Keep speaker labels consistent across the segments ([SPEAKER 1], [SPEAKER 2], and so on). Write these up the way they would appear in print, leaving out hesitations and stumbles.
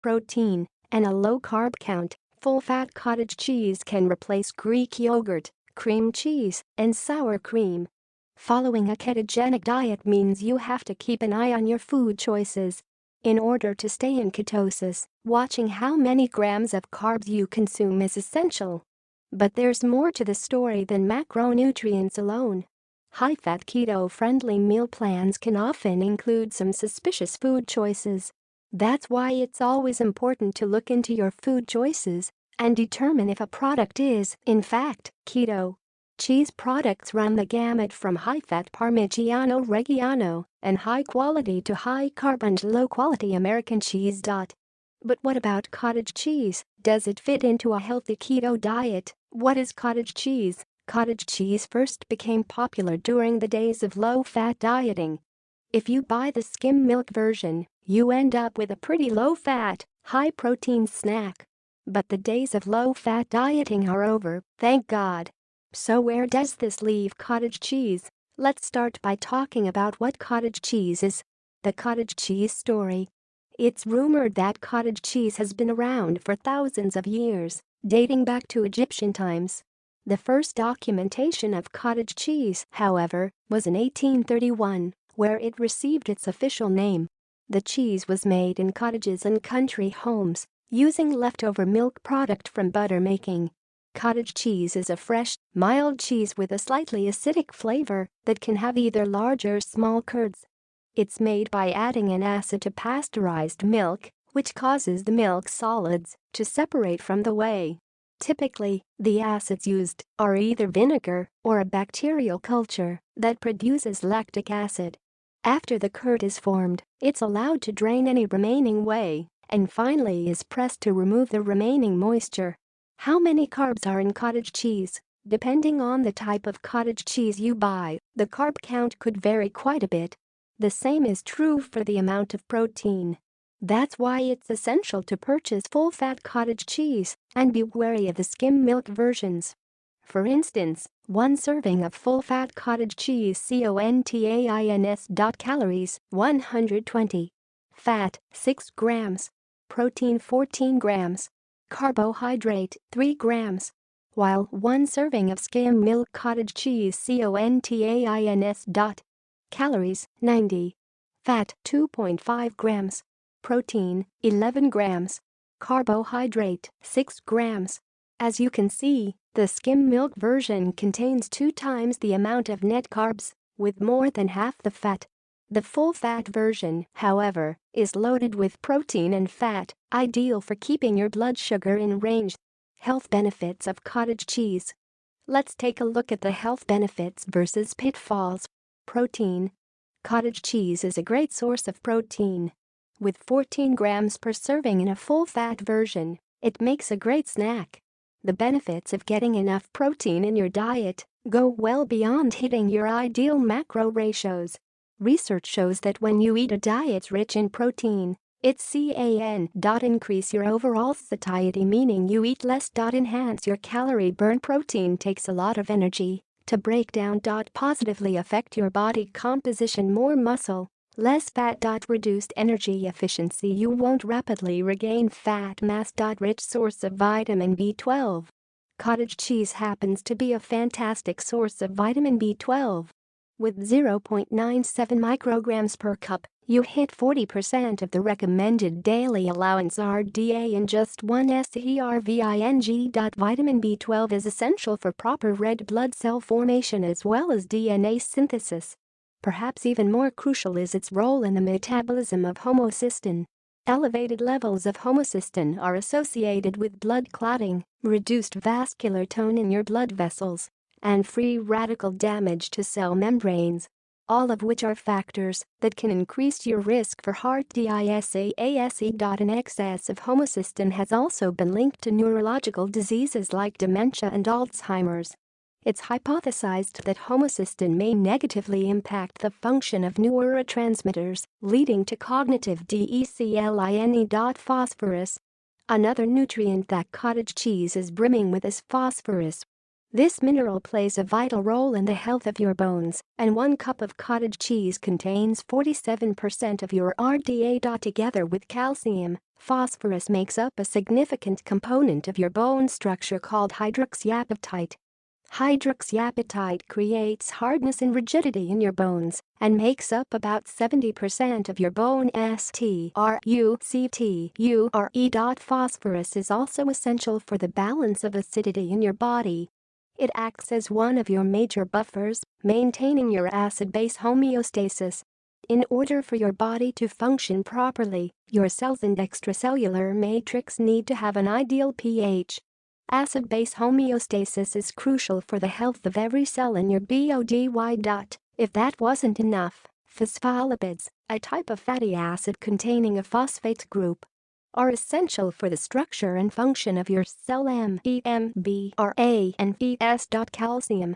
[SPEAKER 1] protein, and a low carb count, full-fat cottage cheese can replace Greek yogurt, cream cheese, and sour cream. Following a ketogenic diet means you have to keep an eye on your food choices. In order to stay in ketosis, watching how many grams of carbs you consume is essential. But there's more to the story than macronutrients alone. High-fat keto-friendly meal plans can often include some suspicious food choices. That's why it's always important to look into your food choices and determine if a product is, in fact, keto. Cheese products run the gamut from high-fat Parmigiano Reggiano and high-quality to high-carb and low-quality American cheese. But what about cottage cheese? Does it fit into a healthy keto diet? What is cottage cheese? Cottage cheese first became popular during the days of low-fat dieting. If you buy the skim milk version, you end up with a pretty low-fat, high-protein snack. But the days of low-fat dieting are over, thank God. So where does this leave cottage cheese? Let's start by talking about what cottage cheese is. The cottage cheese story. It's rumored that cottage cheese has been around for thousands of years, dating back to Egyptian times. The first documentation of cottage cheese, however, was in 1831, where it received its official name. The cheese was made in cottages and country homes, using leftover milk product from butter making. Cottage cheese is a fresh, mild cheese with a slightly acidic flavor that can have either large or small curds. It's made by adding an acid to pasteurized milk, which causes the milk solids to separate from the whey. Typically, the acids used are either vinegar or a bacterial culture that produces lactic acid. After the curd is formed, it's allowed to drain any remaining whey and finally is pressed to remove the remaining moisture. How many carbs are in cottage cheese? Depending on the type of cottage cheese you buy, the carb count could vary quite a bit. The same is true for the amount of protein. That's why it's essential to purchase full-fat cottage cheese and be wary of the skim milk versions. For instance, one serving of full-fat cottage cheese contains. Calories 120. Fat 6 grams. Protein 14 grams. Carbohydrate 3 grams. While one serving of skim milk cottage cheese contains. Calories 90. Fat 2.5 grams. Protein 11 grams. Carbohydrate 6 grams. As you can see, the skim milk version contains 2 times the amount of net carbs, with more than half the fat. The full-fat version, however, is loaded with protein and fat, ideal for keeping your blood sugar in range. Health benefits of cottage cheese. Let's take a look at the health benefits versus pitfalls. Protein. Cottage cheese is a great source of protein. With 14 grams per serving in a full-fat version, it makes a great snack. The benefits of getting enough protein in your diet go well beyond hitting your ideal macro ratios. Research shows that when you eat a diet rich in protein, it's increase your overall satiety, meaning you eat less. Enhance your calorie burn. Protein takes a lot of energy to break down. Positively affect your body composition. More muscle, less fat. Reduced energy efficiency. You won't rapidly regain fat mass. Rich source of vitamin B12. Cottage cheese happens to be a fantastic source of vitamin B12. With 0.97 micrograms per cup, you hit 40% of the recommended daily allowance RDA in just one serving. Vitamin B12 is essential for proper red blood cell formation as well as DNA synthesis. Perhaps even more crucial is its role in the metabolism of homocysteine. Elevated levels of homocysteine are associated with blood clotting, reduced vascular tone in your blood vessels, and free radical damage to cell membranes, all of which are factors that can increase your risk for heart disease. An excess of homocysteine has also been linked to neurological diseases like dementia and Alzheimer's. It's hypothesized that homocysteine may negatively impact the function of neurotransmitters, leading to cognitive decline. Phosphorus. Another nutrient that cottage cheese is brimming with is phosphorus. This mineral plays a vital role in the health of your bones, and 1 cup of cottage cheese contains 47% of your RDA. Together with calcium, Phosphorus makes up a significant component of your bone structure called hydroxyapatite. Hydroxyapatite creates hardness and rigidity in your bones and makes up about 70% of your bone structure. Phosphorus is also essential for the balance of acidity in your body. It acts as one of your major buffers, maintaining your acid-base homeostasis. In order for your body to function properly, your cells and extracellular matrix need to have an ideal pH. Acid-base homeostasis is crucial for the health of every cell in your body. If that wasn't enough, phospholipids, a type of fatty acid containing a phosphate group, are essential for the structure and function of your cell. MEMBRA and VS. Calcium.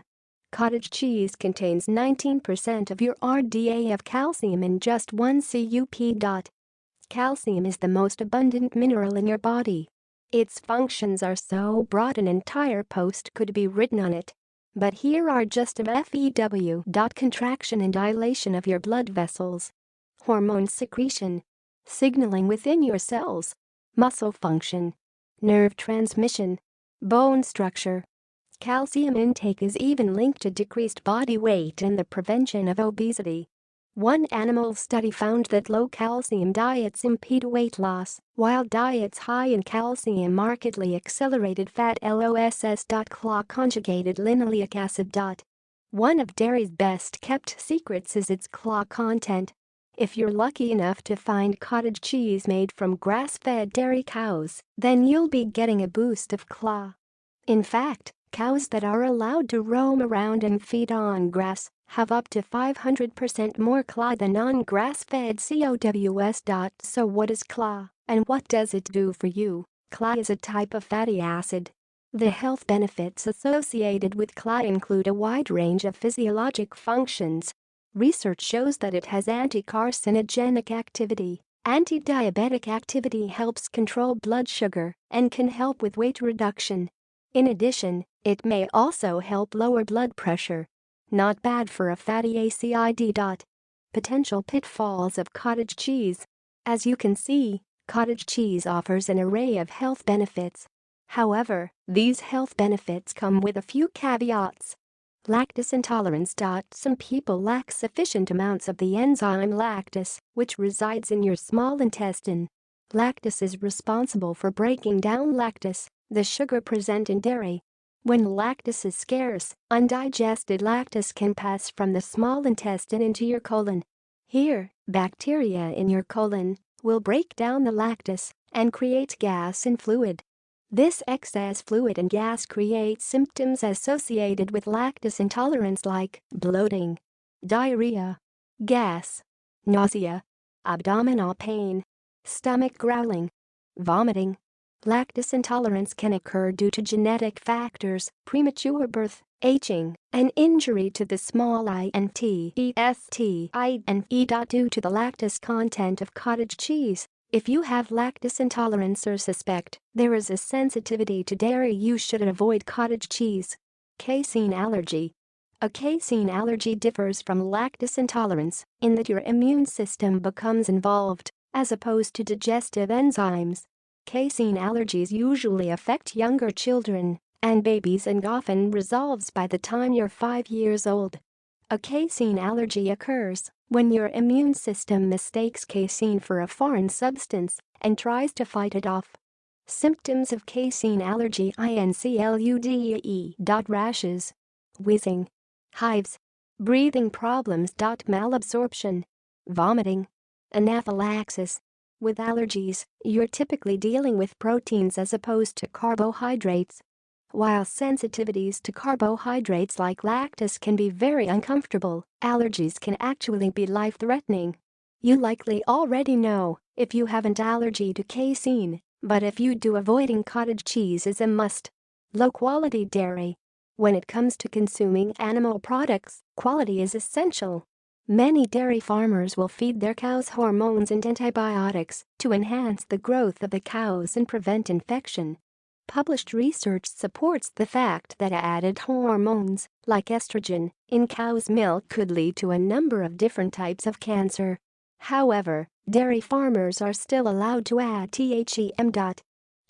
[SPEAKER 1] Cottage cheese contains 19% of your RDA of calcium in just 1 cup. Calcium is the most abundant mineral in your body. Its functions are so broad an entire post could be written on it. But here are just a few. Contraction and dilation of your blood vessels. Hormone secretion. Signaling within your cells. Muscle function. Nerve transmission. Bone structure. Calcium intake is even linked to decreased body weight and the prevention of obesity. One animal study found that low-calcium diets impede weight loss, while diets high in calcium markedly accelerated fat loss. Conjugated linoleic acid. One of dairy's best-kept secrets is its CLA content. If you're lucky enough to find cottage cheese made from grass-fed dairy cows, then you'll be getting a boost of CLA. In fact, cows that are allowed to roam around and feed on grass have up to 500% more CLA than non-grass-fed cows. So what is CLA, and what does it do for you? CLA is a type of fatty acid. The health benefits associated with CLA include a wide range of physiologic functions. Research shows that it has anti-carcinogenic activity, anti-diabetic activity, helps control blood sugar, and can help with weight reduction. In addition, it may also help lower blood pressure. Not bad for a fatty acid. Potential pitfalls of cottage cheese. As you can see, cottage cheese offers an array of health benefits. However, these health benefits come with a few caveats. Lactose intolerance. Some people lack sufficient amounts of the enzyme lactase, which resides in your small intestine. Lactase is responsible for breaking down lactose, the sugar present in dairy. When lactase is scarce, undigested lactase can pass from the small intestine into your colon. Here, bacteria in your colon will break down the lactase and create gas and fluid. This excess fluid and gas creates symptoms associated with lactose intolerance like bloating, diarrhea, gas, nausea, abdominal pain, stomach growling, vomiting. Lactose intolerance can occur due to genetic factors, premature birth, aging, and injury to the small intestine. Due to the lactose content of cottage cheese, if you have lactose intolerance or suspect there is a sensitivity to dairy, you should avoid cottage cheese. Casein allergy. A casein allergy differs from lactose intolerance in that your immune system becomes involved, as opposed to digestive enzymes. Casein allergies usually affect younger children and babies and often resolves by the time you're 5 years old. A casein allergy occurs when your immune system mistakes casein for a foreign substance and tries to fight it off. Symptoms of casein allergy: rashes, wheezing, hives, breathing problems, malabsorption, vomiting, anaphylaxis. With allergies, you're typically dealing with proteins as opposed to carbohydrates. While sensitivities to carbohydrates like lactose can be very uncomfortable, allergies can actually be life-threatening. You likely already know if you have an allergy to casein, but if you do, avoiding cottage cheese is a must. Low-quality dairy. When it comes to consuming animal products, quality is essential. Many dairy farmers will feed their cows hormones and antibiotics to enhance the growth of the cows and prevent infection. Published research supports the fact that added hormones, like estrogen, in cow's milk could lead to a number of different types of cancer. However, dairy farmers are still allowed to add THEM.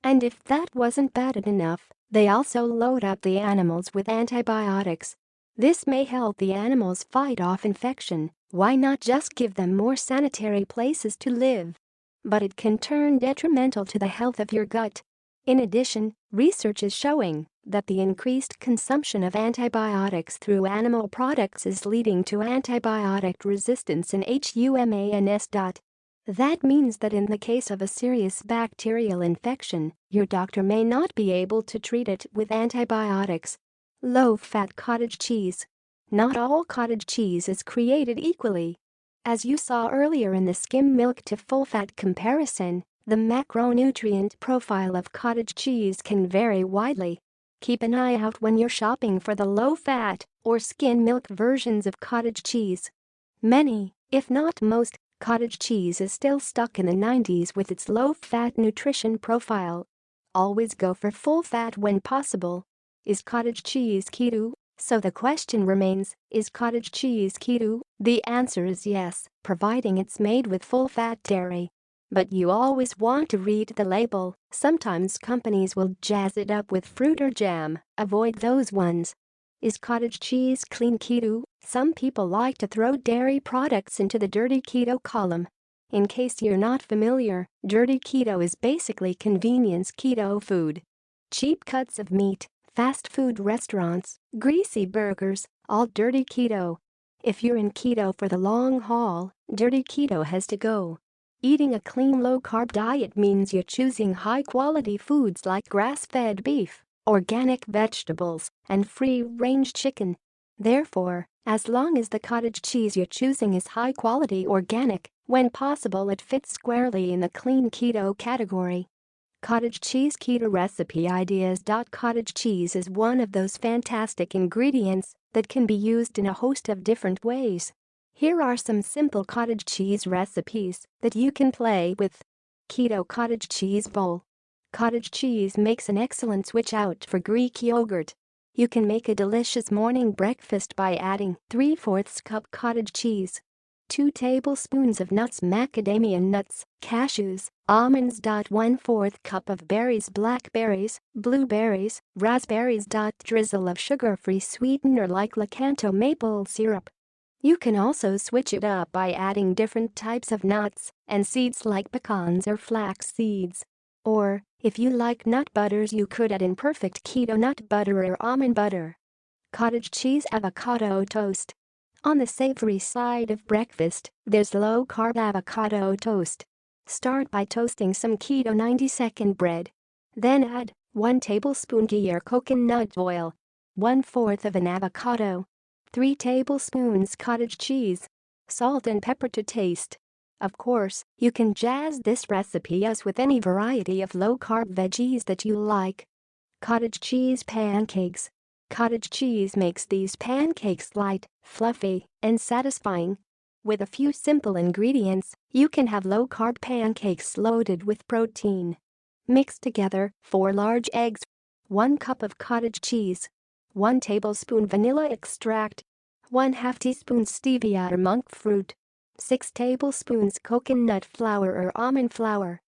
[SPEAKER 1] And if that wasn't bad enough, they also load up the animals with antibiotics. This may help the animals fight off infection. Why not just give them more sanitary places to live? But it can turn detrimental to the health of your gut. In addition, research is showing that the increased consumption of antibiotics through animal products is leading to antibiotic resistance in humans. That means that in the case of a serious bacterial infection, your doctor may not be able to treat it with antibiotics. Low-fat cottage cheese. Not all cottage cheese is created equally. As you saw earlier in the skim milk to full-fat comparison, the macronutrient profile of cottage cheese can vary widely. Keep an eye out when you're shopping for the low-fat or skim milk versions of cottage cheese. Many, if not most, cottage cheese is still stuck in the 90s with its low-fat nutrition profile. Always go for full fat when possible. Is cottage cheese keto? So the question remains, is cottage cheese keto? The answer is yes, providing it's made with full-fat dairy. But you always want to read the label. Sometimes companies will jazz it up with fruit or jam. Avoid those ones. Is cottage cheese clean keto? Some people like to throw dairy products into the dirty keto column. In case you're not familiar, dirty keto is basically convenience keto food. Cheap cuts of meat, fast food restaurants, greasy burgers, all dirty keto. If you're in keto for the long haul, dirty keto has to go. Eating a clean low-carb diet means you're choosing high-quality foods like grass-fed beef, organic vegetables, and free-range chicken. Therefore, as long as the cottage cheese you're choosing is high-quality organic, when possible it fits squarely in the clean keto category. Cottage cheese keto recipe ideas. Cottage cheese is one of those fantastic ingredients that can be used in a host of different ways. Here are some simple cottage cheese recipes that you can play with. Keto cottage cheese bowl. Cottage cheese makes an excellent switch out for Greek yogurt. You can make a delicious morning breakfast by adding 3/4 cup cottage cheese, 2 tablespoons of nuts, macadamia nuts, cashews, almonds. 1/4 cup of berries, blackberries, blueberries, raspberries. Drizzle of sugar-free sweetener like Lakanto maple syrup. You can also switch it up by adding different types of nuts and seeds like pecans or flax seeds. Or, if you like nut butters, you could add in perfect keto nut butter or almond butter. Cottage cheese avocado toast. On the savory side of breakfast, there's low-carb avocado toast. Start by toasting some keto 90-second bread. Then add 1 tablespoon ghee or coconut oil, 1/4 of an avocado, 3 tablespoons cottage cheese, salt and pepper to taste. Of course, you can jazz this recipe as with any variety of low-carb veggies that you like. Cottage cheese pancakes. Cottage cheese makes these pancakes light, fluffy, and satisfying. With a few simple ingredients, you can have low-carb pancakes loaded with protein. Mix together 4 large eggs, 1 cup of cottage cheese, 1 tablespoon vanilla extract, 1/2 teaspoon stevia or monk fruit, 6 tablespoons coconut flour or almond flour,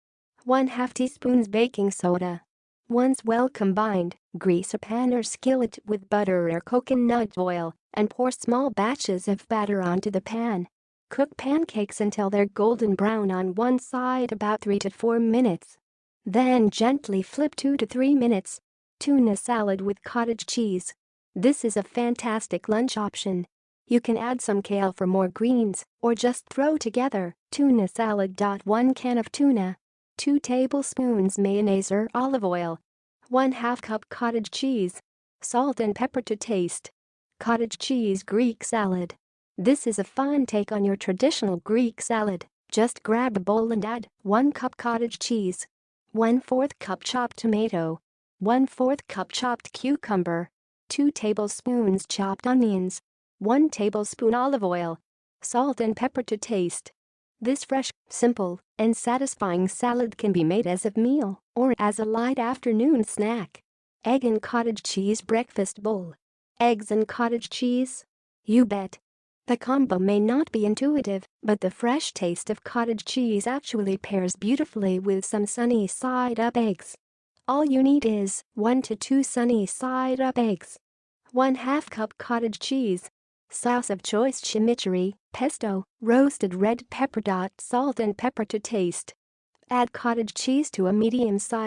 [SPEAKER 1] 1/2 teaspoons baking soda. Once well combined, grease a pan or skillet with butter or coconut oil and pour small batches of batter onto the pan. Cook pancakes until they're golden brown on one side about 3 to 4 minutes. Then gently flip 2 to 3 minutes. Tuna salad with cottage cheese. This is a fantastic lunch option. You can add some kale for more greens or just throw together tuna salad. 1 can of tuna, 2 tablespoons mayonnaise or olive oil, 1/2 cup cottage cheese, salt and pepper to taste. Cottage cheese Greek salad. This is a fun take on your traditional Greek salad. Just grab a bowl and add 1 cup cottage cheese, 1/4 cup chopped tomato, 1/4 cup chopped cucumber, 2 tablespoons chopped onions, 1 tablespoon olive oil, salt and pepper to taste. This fresh, simple, and satisfying salad can be made as a meal or as a light afternoon snack. Egg and cottage cheese breakfast bowl. Eggs and cottage cheese? You bet. The combo may not be intuitive, but the fresh taste of cottage cheese actually pairs beautifully with some sunny side-up eggs. All you need is 1 to 2 sunny side-up eggs. 1/2 cup cottage cheese. Sauce of choice: chimichurri, pesto, roasted red pepper. Salt and pepper to taste. Add cottage cheese to a medium-sized